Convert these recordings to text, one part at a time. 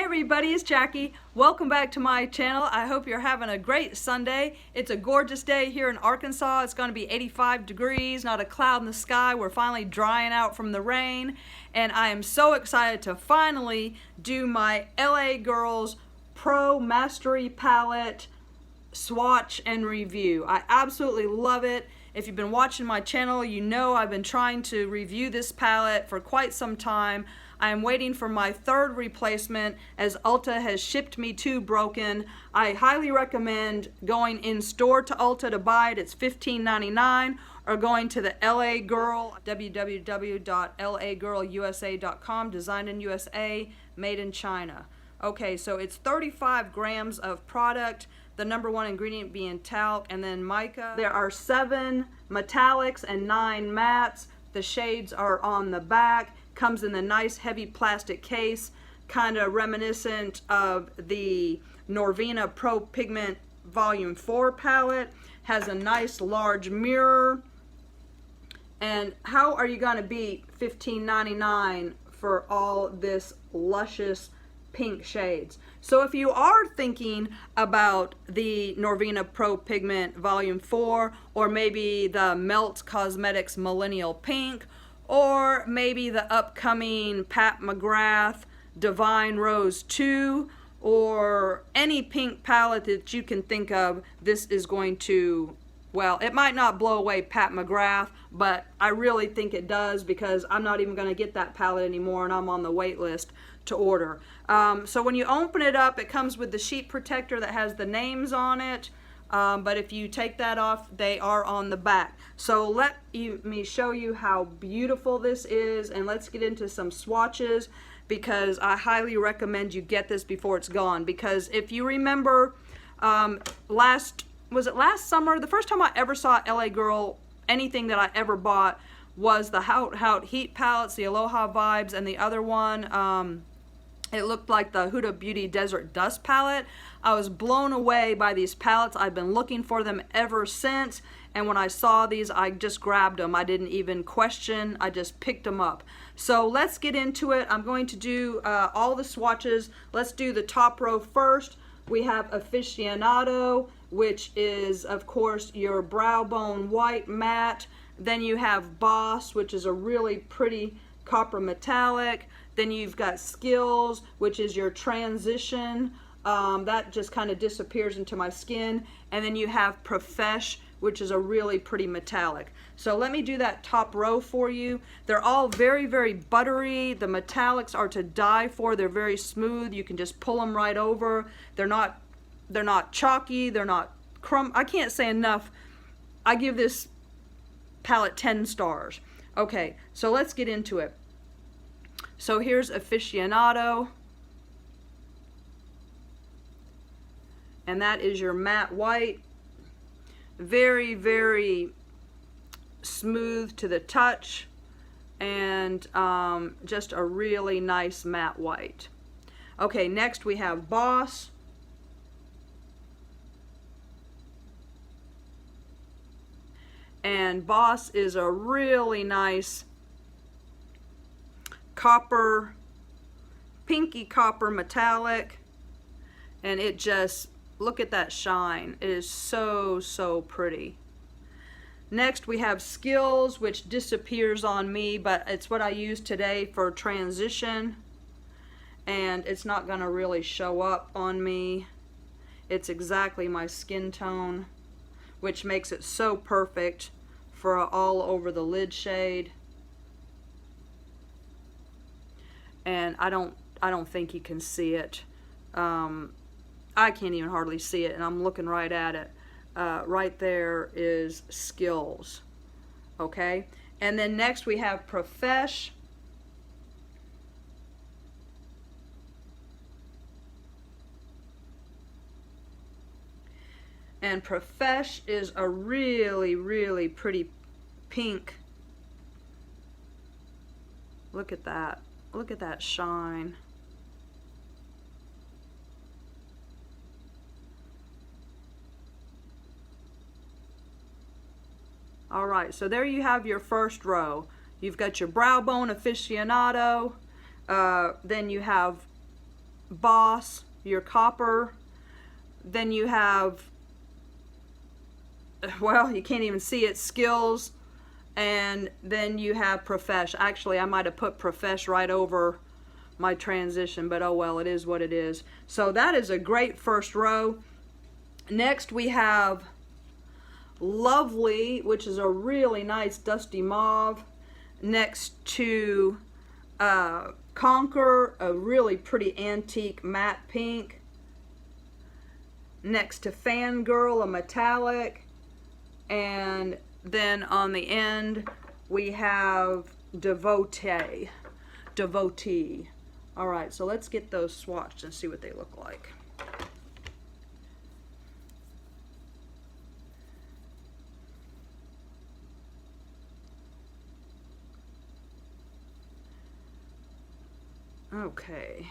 everybody, it's Jackie. Welcome back to my channel. I hope you're having a great Sunday. It's a gorgeous day here in Arkansas. It's going to be 85 degrees, not a cloud in the sky. We're finally drying out from the rain. And I am so excited to finally do my LA Girls Pro Mastery Palette swatch and review. I absolutely love it. If you've been watching my channel, you know I've been trying to review this palette for quite some time. I am waiting for my third replacement as Ulta has shipped me two broken. I highly recommend going in store to Ulta to buy it. It's $15.99, or going to the LA Girl, www.lagirlusa.com, designed in USA, made in China. Okay, so it's 35 grams of product, the number one ingredient being talc and then mica. There are 7 metallics and 9 mattes. The shades are on the back. Comes in the nice heavy plastic case, kind of reminiscent of the Norvina Pro Pigment Volume 4 palette. Has a nice large mirror. And how are you going to beat $15.99 for all this luscious pink shades? So if you are thinking about the Norvina Pro Pigment Volume 4, or maybe the Melt Cosmetics Millennial Pink, or maybe the upcoming Pat McGrath Divine Rose 2, or any pink palette that you can think of, this is going to, well, it might not blow away Pat McGrath, but I really think it does, because I'm not even going to get that palette anymore and I'm on the wait list to order. So when you open it up, it comes with the sheet protector that has the names on it. But if you take that off, they are on the back. So let me show you how beautiful this is, and let's get into some swatches, because I highly recommend you get this before it's gone. Because if you remember, was it last summer? The first time I ever saw LA Girl, anything that I ever bought, was the Hout Heat palettes, the Aloha Vibes, and the other one, it looked like the Huda Beauty Desert Dust palette. I was blown away by these palettes. I've been looking for them ever since, and when I saw these, I just grabbed them. I didn't even question, I just picked them up. So let's get into it. I'm going to do all the swatches. Let's do the top row first. We have Aficionado, which is, of course, your brow bone white matte. Then you have Boss, which is a really pretty copper metallic. Then you've got Skills, which is your transition. That just kind of disappears into my skin. And then you have Profesh, which is a really pretty metallic. So let me do that top row for you. They're all very, very buttery. The metallics are to die for. They're very smooth. You can just pull them right over. They're not chalky. They're not I can't say enough. I give this palette 10 stars. Okay, so let's get into it. So here's Aficionado, and that is your matte white. Very, very smooth to the touch, and just a really nice matte white. Okay, next we have Boss. And Boss is a really nice copper, pinky copper metallic, and it just, look at that shine. It is so, so pretty. Next we have Skills, which disappears on me, but it's what I use today for transition, and it's not going to really show up on me. It's exactly my skin tone, which makes it so perfect for all over the lid shade. And I don't think you can see it. I can't even hardly see it, and I'm looking right at it. Right there is Skills. Okay, and then next we have Profesh. And Profesh is a really, really pretty pink. Look at that. Look at that shine. All right, so there you have your first row. You've got your brow bone aficionado, then you have Boss, your copper. Then you have, well, you can't even see it, Skills. And then you have Profesh. Actually, I might have put Profesh right over my transition, but oh well, it is what it is. So that is a great first row. Next we have Lovely, which is a really nice dusty mauve. Next to Conquer, a really pretty antique matte pink. Next to Fangirl, a metallic. And then on the end we have Devotee. Alright, so let's get those swatched and see what they look like. Okay.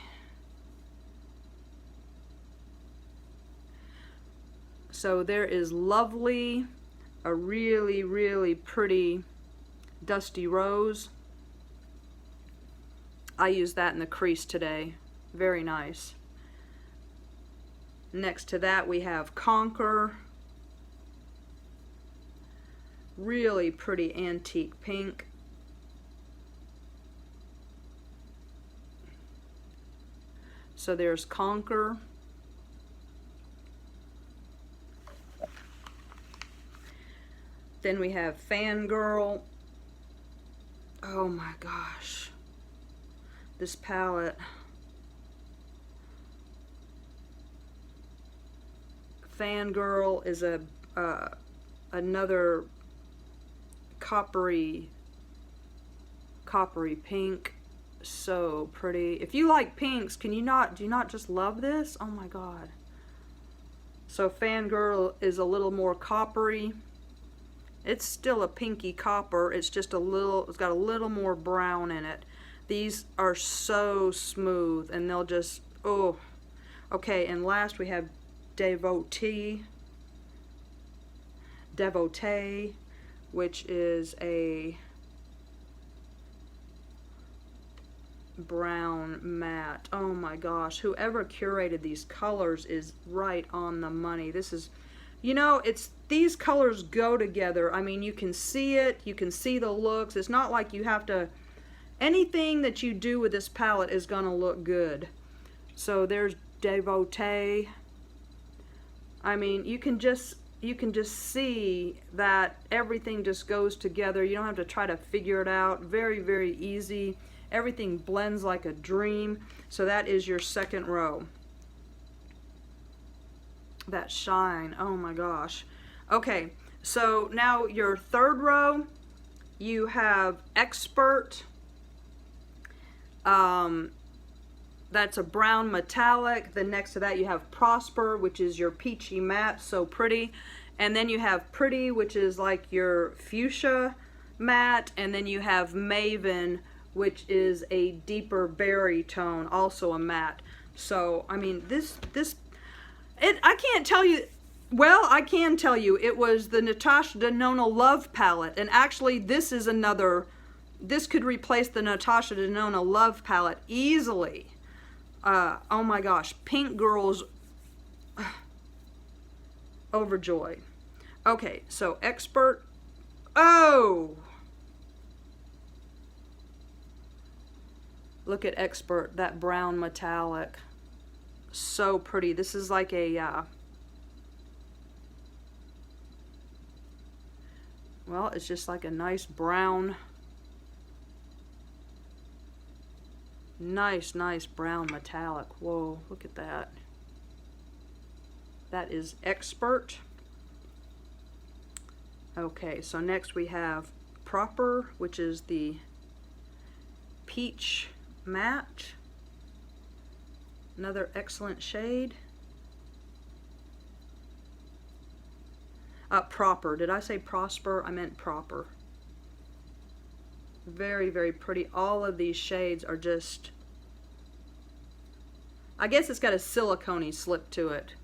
So there is Lovely, a really, really pretty dusty rose. I used that in the crease today. Very nice. Next to that we have Conquer. Really pretty antique pink. So there's Conquer. Then we have Fangirl. Oh my gosh. This palette. Fangirl is a another coppery pink. So pretty. If you like pinks, do you not just love this? Oh my god. So Fangirl is a little more coppery. It's still a pinky copper. It's just a little, it's got a little more brown in it. These are so smooth and they'll just, oh. Okay, and last we have Devotee, which is a brown matte. Oh my gosh, whoever curated these colors is right on the money. This is, you know, these colors go together. I mean, you can see it, you can see the looks. It's not like you have to, anything that you do with this palette is gonna look good. So there's Devotee. I mean, you can just see that everything just goes together. You don't have to try to figure it out. Very, very easy. Everything blends like a dream. So that is your second row. That shine, oh my gosh. Okay, so now your third row, you have Expert. That's a brown metallic. Then next to that you have Prosper, which is your peachy matte, so pretty. And then you have Pretty, which is like your fuchsia matte. And then you have Maven, which is a deeper berry tone, also a matte. So, I mean, I can't tell you, well, I can tell you, it was the Natasha Denona Love Palette. And actually, this is another, this could replace the Natasha Denona Love Palette easily. Oh my gosh, Pink Girls, overjoyed. Okay, so Expert, oh! Look at Expert, that brown metallic. So pretty. This is like a, well, it's just like a nice brown, nice brown metallic. Whoa, look at that. That is Expert. Okay, so next we have Proper, which is the peach matte. Another excellent shade. Proper. Did I say Prosper? I meant Proper. Very, very pretty. All of these shades are just, I guess it's got a silicone-y slip to it.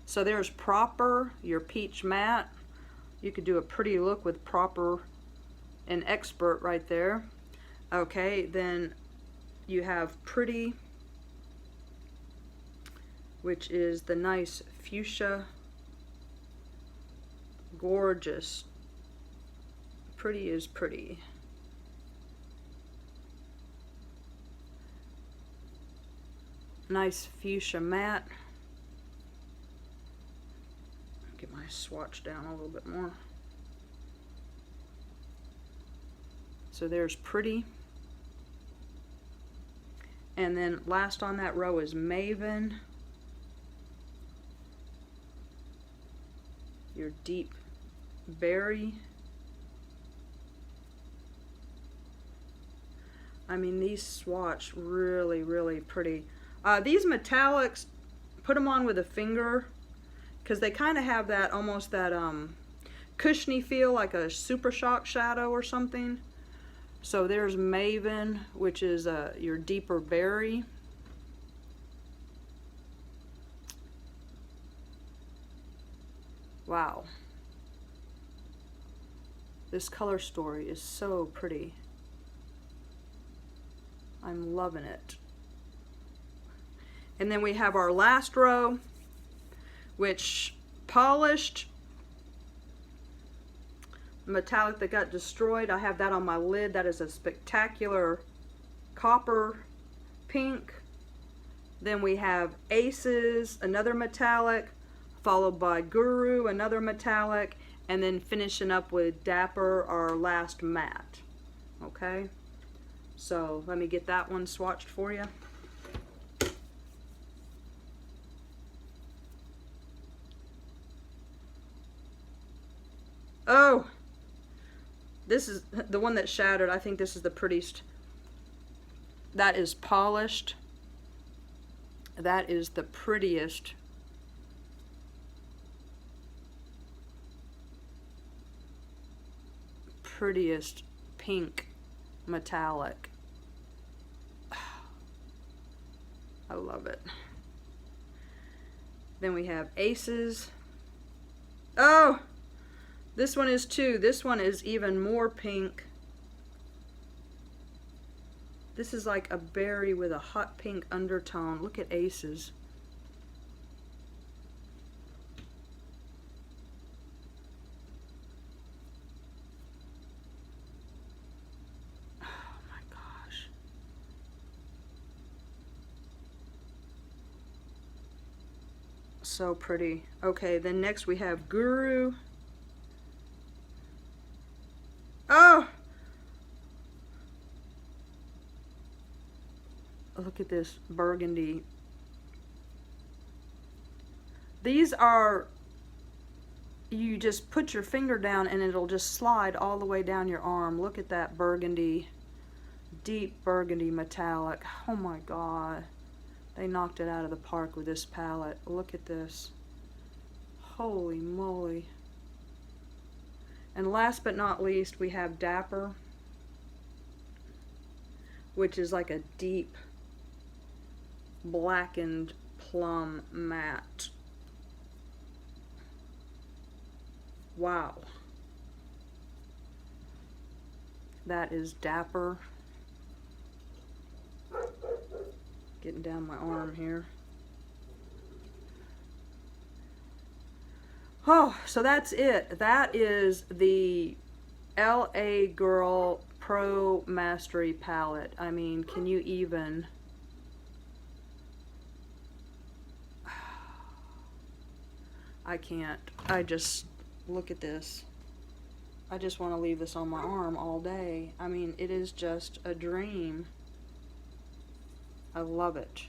So there's Proper, your peach matte. You could do a pretty look with Proper and Expert right there. Okay, then you have Pretty. which is the nice fuchsia. Gorgeous. Pretty is pretty. Nice fuchsia matte. Get my swatch down a little bit more. So there's pretty. And then last on that row is Maven. Your deep berry. I mean, these swatch really, really pretty. These metallics, put them on with a finger, because they kind of have that, almost that cushiony feel, like a Super Shock shadow or something. So there's Maven, which is your deeper berry. Wow. This color story is so pretty. I'm loving it. And then we have our last row, which polished metallic that got destroyed. I have that on my lid. That is a spectacular copper pink. Then we have Aces, another metallic, followed by Grwm, another metallic, and then finishing up with Dapper, our last matte. Okay, so let me get that one swatched for you. Oh, this is the one that shattered. I think this is the prettiest. That is polished. That is the prettiest. Prettiest pink metallic. I love it. Then we have Aces. Oh, this one is too. This one is even more pink. This is like a berry with a hot pink undertone. Look at Aces. Oh my gosh. So pretty. Okay, then next we have Grwm. Oh! Look at this burgundy. These are, you just put your finger down and it'll just slide all the way down your arm. Look at that burgundy, deep burgundy metallic. Oh my God. They knocked it out of the park with this palette. Look at this. Holy moly. And last but not least, we have Dapper, which is like a deep blackened plum matte. Wow. That is Dapper. Getting down my arm here. Oh, so that's it. That is the LA Girl Pro Mastery palette. I mean, can you even... I can't. I just... Look at this. I just want to leave this on my arm all day. I mean, it is just a dream. I love it.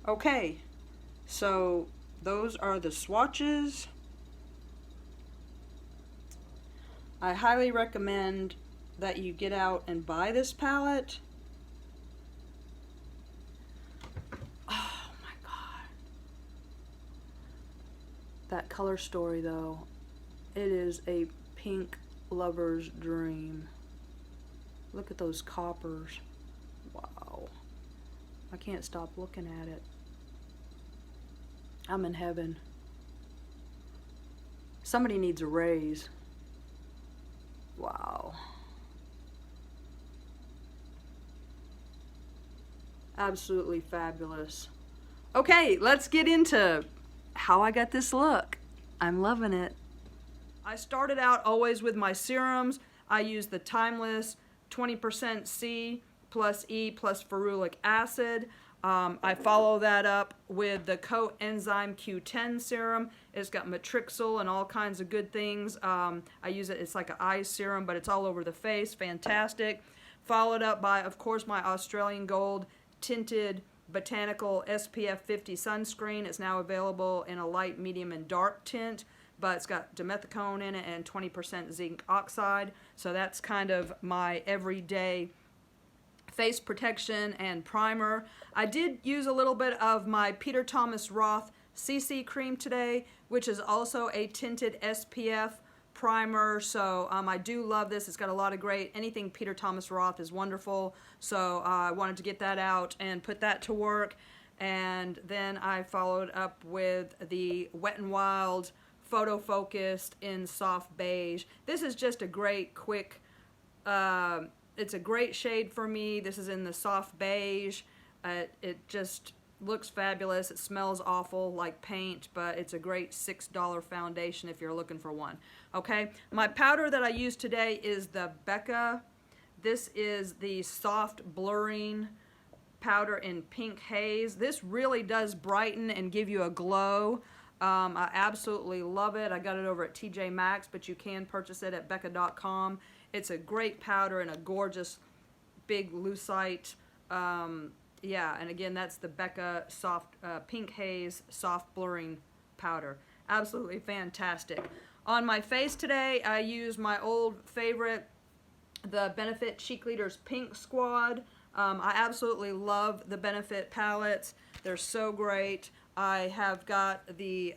Okay, so those are the swatches. I highly recommend that you get out and buy this palette. Oh my God. That color story though, it is a pink lover's dream. Look at those coppers. Wow. I can't stop looking at it. I'm in heaven. Somebody needs a raise. Wow. Absolutely fabulous. Okay, let's get into how I got this look. I'm loving it. I started out always with my serums. I use the Timeless 20% C plus E plus ferulic acid. I follow that up with the Coenzyme Q10 serum. It's got matrixyl and all kinds of good things. I use it, it's like an eye serum, but it's all over the face, fantastic. Followed up by, of course, my Australian Gold Tinted Botanical SPF 50 sunscreen. It's now available in a light, medium, and dark tint, but it's got dimethicone in it and 20% zinc oxide. So that's kind of my everyday face protection and primer. I did use a little bit of my Peter Thomas Roth CC cream today, which is also a tinted SPF primer. So I do love this. It's got a lot of great, anything Peter Thomas Roth is wonderful. So I wanted to get that out and put that to work. And then I followed up with the Wet n Wild Photo Focused in Soft Beige. This is just a great, quick, it's a great shade for me. This is in the soft beige. It just looks fabulous. It smells awful like paint, but it's a great $6 foundation if you're looking for one. Okay, my powder that I use today is the Becca. This is the soft blurring powder in Pink Haze. This really does brighten and give you a glow. I absolutely love it. I got it over at TJ Maxx, but you can purchase it at Becca.com. It's a great powder and a gorgeous big lucite. Yeah, and again, that's the Becca soft Pink Haze soft blurring powder. Absolutely fantastic. On my face today, I use my old favorite, the Benefit Cheekleaders Pink Squad. I absolutely love the Benefit palettes. They're so great. I have got the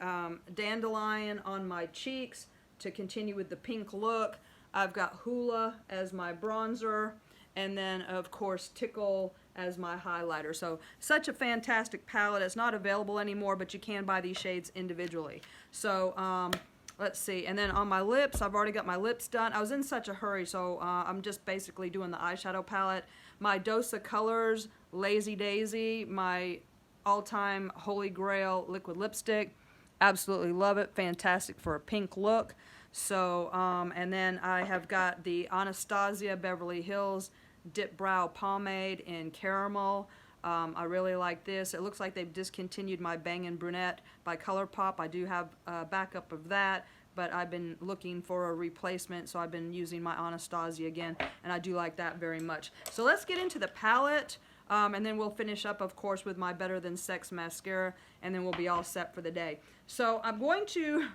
Dandelion on my cheeks to continue with the pink look. I've got Hula as my bronzer, and then of course Tickle as my highlighter. So such a fantastic palette. It's not available anymore, but you can buy these shades individually. So let's see, and then on my lips, I've already got my lips done. I was in such a hurry, so I'm just basically doing the eyeshadow palette. My Dose of Colors Lazy Daisy, my all-time holy grail liquid lipstick. Absolutely love it. Fantastic for a pink look. So, and then I have got the Anastasia Beverly Hills DipBrow Pomade in Caramel. I really like this. It looks like they've discontinued my Bangin' Brunette by ColourPop. I do have a backup of that, but I've been looking for a replacement, so I've been using my Anastasia again, and I do like that very much. So let's get into the palette, and then we'll finish up, of course, with my Better Than Sex mascara, and then we'll be all set for the day. So I'm going to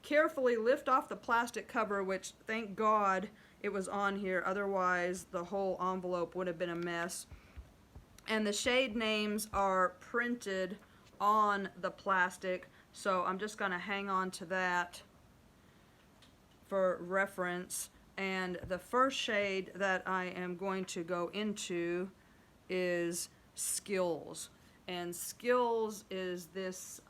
carefully lift off the plastic cover, which thank God it was on here, otherwise the whole envelope would have been a mess. And the shade names are printed on the plastic, so I'm just going to hang on to that for reference. And the first shade that I am going to go into is Skills. And Skills is this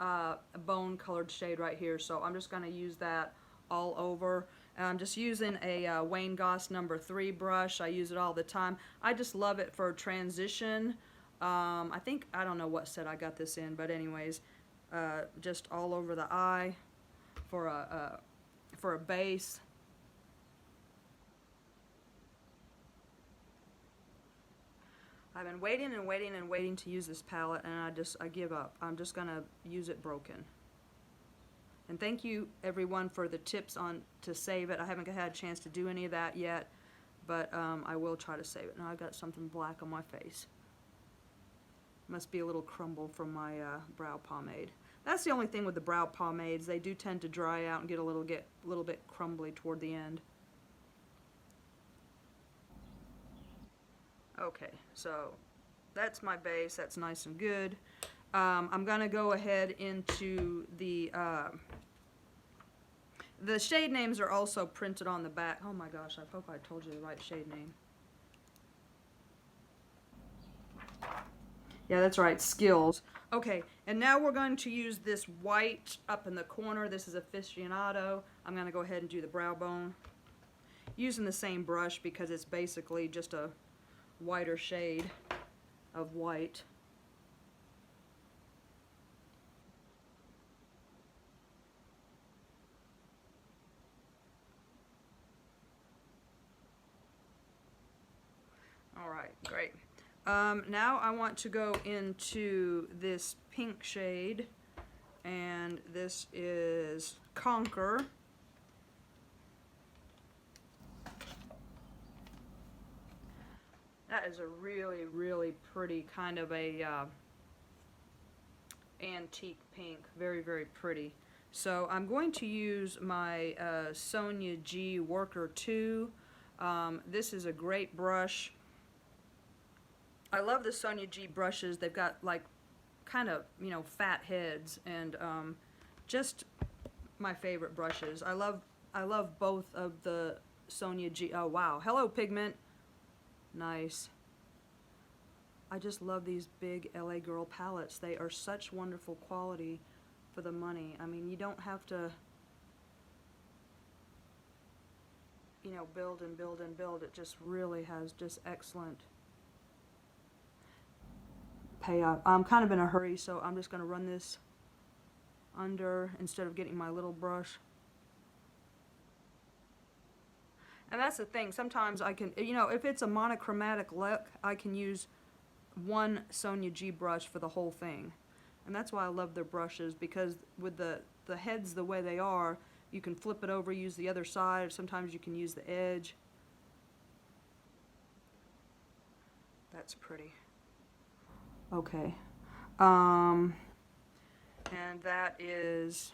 bone colored shade right here, so I'm just going to use that all over. And I'm just using a Wayne Goss number 3 brush. I use it all the time. I just love it for transition. I think, I don't know what set I got this in, but anyways, just all over the eye for a base. I've been waiting and waiting and waiting to use this palette, and I give up. I'm just gonna use it broken. And thank you everyone for the tips on to save it. I haven't had a chance to do any of that yet, but I will try to save it. Now I've got something black on my face. Must be a little crumble from my brow pomade. That's the only thing with the brow pomades. They do tend to dry out and get a little bit crumbly toward the end. Okay, so that's my base. That's nice and good. I'm gonna go ahead into the shade names are also printed on the back. Oh my gosh, I hope I told you the right shade name. Yeah, that's right, Skills. Okay, and now we're going to use this white up in the corner. This is Aficionado. I'm gonna go ahead and do the brow bone. Using the same brush because it's basically just a whiter shade of white. Great. Now I want to go into this pink shade, and this is Conquer. That is a really, really pretty kind of a antique pink. Very, very pretty. So I'm going to use my Sonia G Worker 2. This is a great brush. I love the Sonia G brushes. They've got like kind of, you know, fat heads, and just my favorite brushes. I love both of the Sonia G. Oh wow. Hello Pigment. Nice. I just love these big LA Girl palettes. They are such wonderful quality for the money. I mean, you don't have to, you know, build and build and build. It just really has just excellent payoff. I'm kind of in a hurry, so I'm just going to run this under instead of getting my little brush. And that's the thing, sometimes I can, you know, if it's a monochromatic look, I can use one Sonia G brush for the whole thing. And that's why I love their brushes, because with the heads the way they are, you can flip it over, use the other side, or sometimes you can use the edge. That's pretty. Okay. And that is,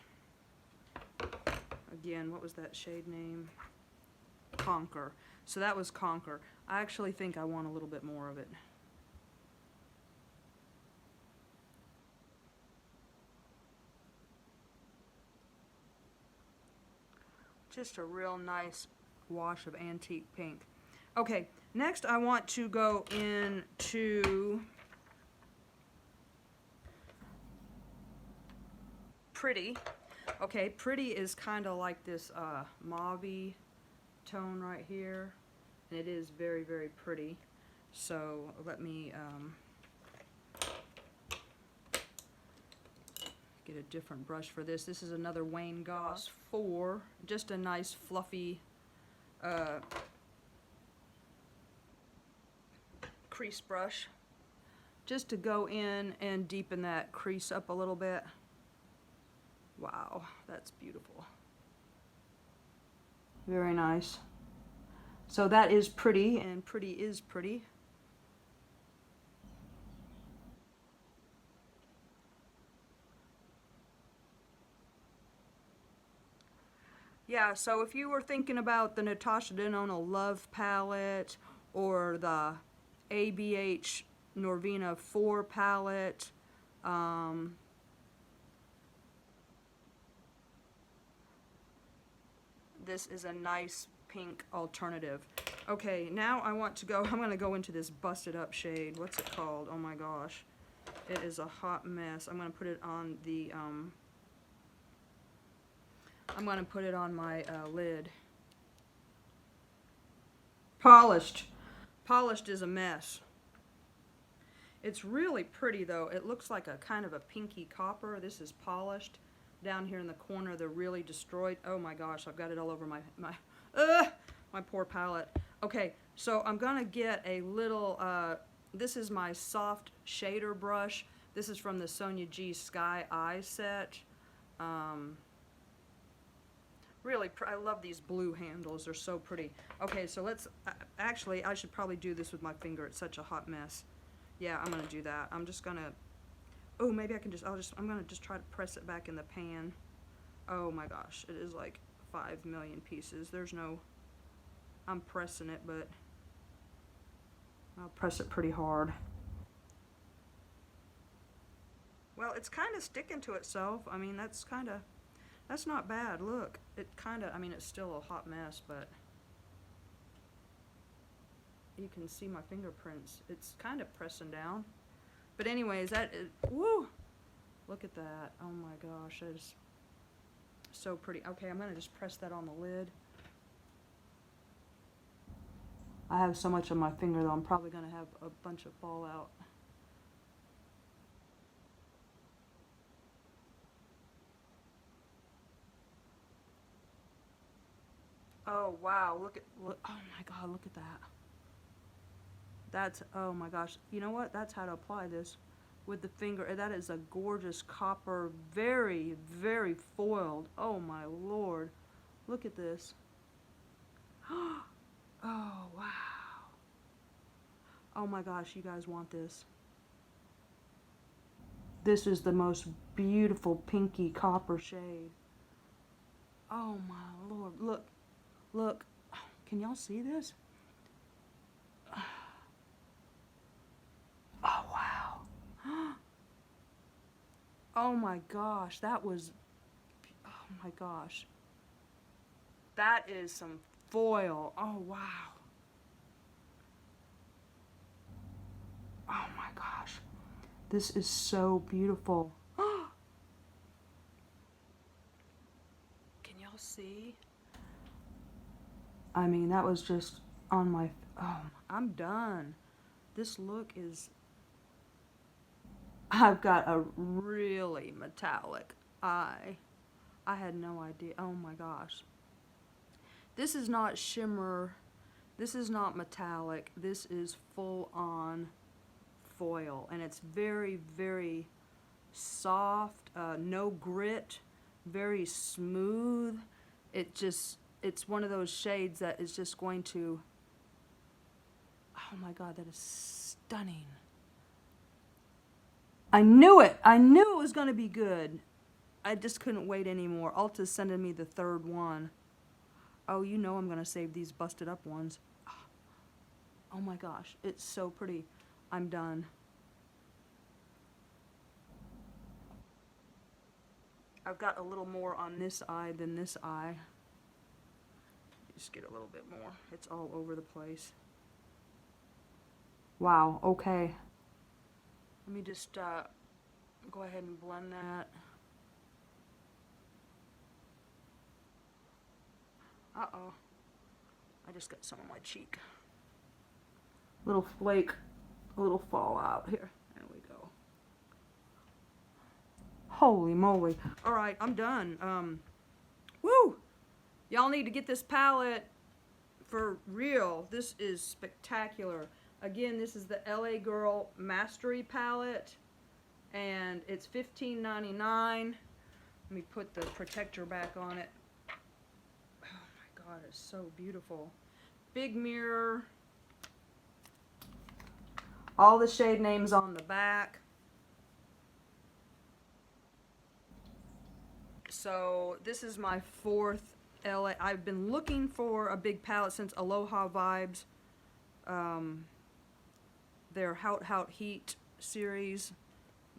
again, what was that shade name? Conquer. So that was Conquer. I actually think I want a little bit more of it. Just a real nice wash of antique pink. Okay, next I want to go into Pretty. Okay, Pretty is kind of like this mauve-y tone right here, and it is very, very pretty. So let me get a different brush for this. This is another Wayne Goss 4, just a nice fluffy crease brush, just to go in and deepen that crease up a little bit. Wow, that's beautiful. Very nice. So that is Pretty, and Pretty is pretty. Yeah, so if you were thinking about the Natasha Denona Love palette, or the ABH Norvina 4 palette, this is a nice pink alternative. Okay, now I want to go, I'm going to go into this Busted Up shade. What's it called? Oh my gosh. It is a hot mess. I'm going to put it on the, I'm going to put it on my lid. Polished. Polished is a mess. It's really pretty though. It looks like a kind of a pinky copper. This is Polished. Down here in the corner, they're really destroyed. Oh my gosh, I've got it all over my poor palette. Okay, so I'm gonna get a little, this is my soft shader brush. This is from the Sonia G Sky Eye set. Really, I love these blue handles. They're so pretty. Okay, so let's, actually, I should probably do this with my finger. It's such a hot mess. Yeah, I'm gonna do that. I'm just gonna, oh, maybe I can just, I'm gonna just try to press it back in the pan. Oh my gosh, it is like 5 million pieces. There's no, I'm pressing it, but I'll press it pretty hard. Well, it's kind of sticking to itself. I mean, that's not bad. Look, it kind of, I mean, it's still a hot mess, but you can see my fingerprints. It's kind of pressing down. But anyways, that is, woo! Look at that. Oh my gosh, that is so pretty. Okay, I'm going to just press that on the lid. I have so much on my finger though, I'm probably going to have a bunch of fallout. Oh wow, look, oh my god, look at that. That's, oh my gosh. You know what? That's how to apply this with the finger. That is a gorgeous copper, very, very foiled. Oh my Lord. Look at this. Oh, wow. Oh my gosh, you guys want this. This is the most beautiful pinky copper shade. Oh my Lord. Look, look. Can y'all see this? Oh, wow. Oh my gosh, that was, oh my gosh. That is some foil. Oh, wow. Oh my gosh. This is so beautiful. Can y'all see? I mean, that was just on my, oh, I'm done. This look is, I've got a really metallic eye. I had no idea. Oh my gosh. This is not shimmer. This is not metallic. This is full on foil. And it's very, very soft, no grit, very smooth. It's one of those shades that is just going to, oh my God, that is stunning. I knew it. I knew it was going to be good. I just couldn't wait anymore. Ulta's sending me the third one. Oh, you know I'm going to save these busted up ones. Oh my gosh, it's so pretty. I'm done. I've got a little more on this eye than this eye. Just get a little bit more. It's all over the place. Wow, okay. Let me just go ahead and blend that. Uh-oh. I just got some on my cheek. Little flake, a little fallout here. There we go. Holy moly. Alright, I'm done. Woo! Y'all need to get this palette for real. This is spectacular. Again, this is the LA Girl Mastery palette, and it's $15.99. Let me put the protector back on it. Oh my God, it's so beautiful. Big mirror. All the shade names on the back. So this is my fourth LA. I've been looking for a big palette since Aloha Vibes. Their Hout Heat series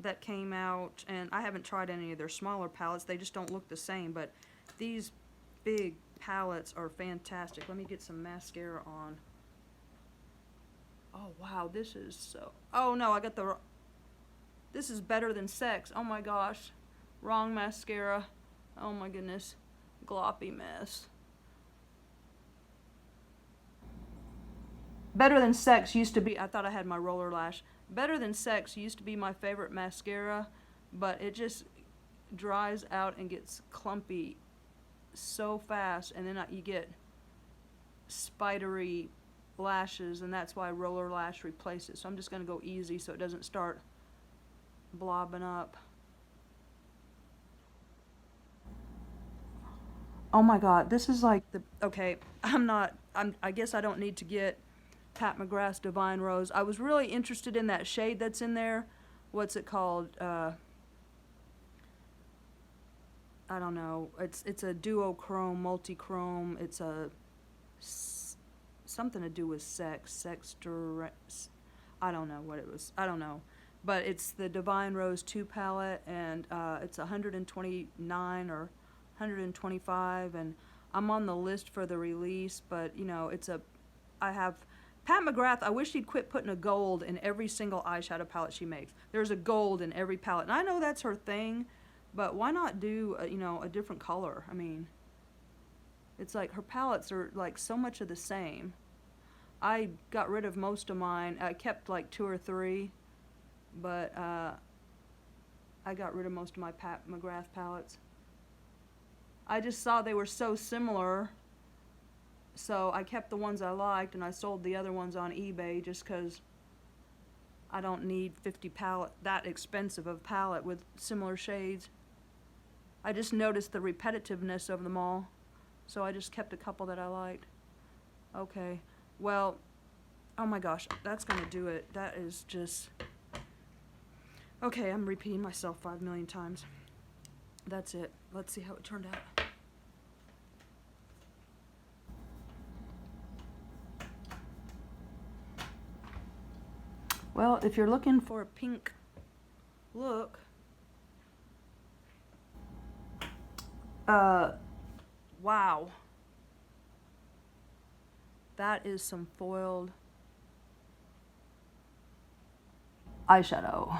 that came out, and I haven't tried any of their smaller palettes. They just don't look the same, but these big palettes are fantastic. Let me get some mascara on. Oh wow, this is so, oh no, I got the, this is Better Than Sex. Oh my gosh, wrong mascara. Oh my goodness, gloppy mess. Better Than Sex used to be, I thought I had my roller lash. Better Than Sex used to be my favorite mascara, but it just dries out and gets clumpy so fast, and then you get spidery lashes, and that's why roller lash replaced it. So I'm just going to go easy so it doesn't start blobbing up. Oh my God, this is like the, okay, I guess I don't need to get Pat McGrath's Divine Rose. I was really interested in that shade that's in there. What's it called? I don't know. It's a duochrome, multi-chrome. It's a something to do with sex, I don't know what it was. I don't know. But it's the Divine Rose 2 palette, and it's 129 or 125, and I'm on the list for the release, but you know, I have Pat McGrath. I wish she'd quit putting a gold in every single eyeshadow palette she makes. There's a gold in every palette, and I know that's her thing, but why not do you know, a different color? I mean, it's like her palettes are like so much of the same. I got rid of most of mine. I kept like 2 or 3, but I got rid of most of my Pat McGrath palettes. I just saw they were so similar, So I kept the ones I liked and I sold the other ones on eBay just because I don't need 50 palette, that expensive of palette with similar shades. I just noticed the repetitiveness of them all, so I just kept a couple that I liked. Okay, well, oh my gosh, that's gonna do it. That is just... Okay, I'm repeating myself 5 million times. That's it. Let's see how it turned out. Well, if you're looking for a pink look, wow. That is some foiled eyeshadow.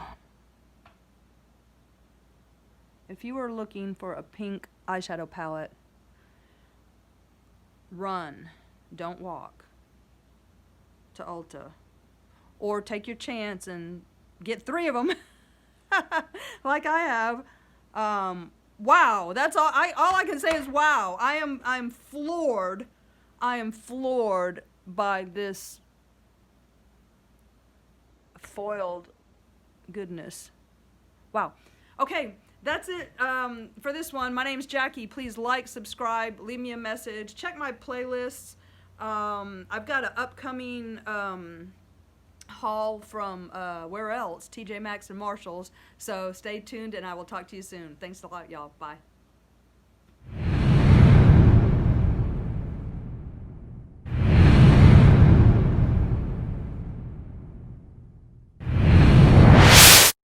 If you are looking for a pink eyeshadow palette, run, don't walk to Ulta. Or take your chance and get 3 of them, like I have. Wow, that's all I can say is wow. I'm floored. I am floored by this foiled goodness. Wow. Okay, that's it for this one. My name's Jackie. Please like, subscribe, leave me a message. Check my playlists. I've got an upcoming haul from where else? TJ Maxx and Marshalls. So stay tuned and I will talk to you soon. Thanks a lot, y'all. Bye.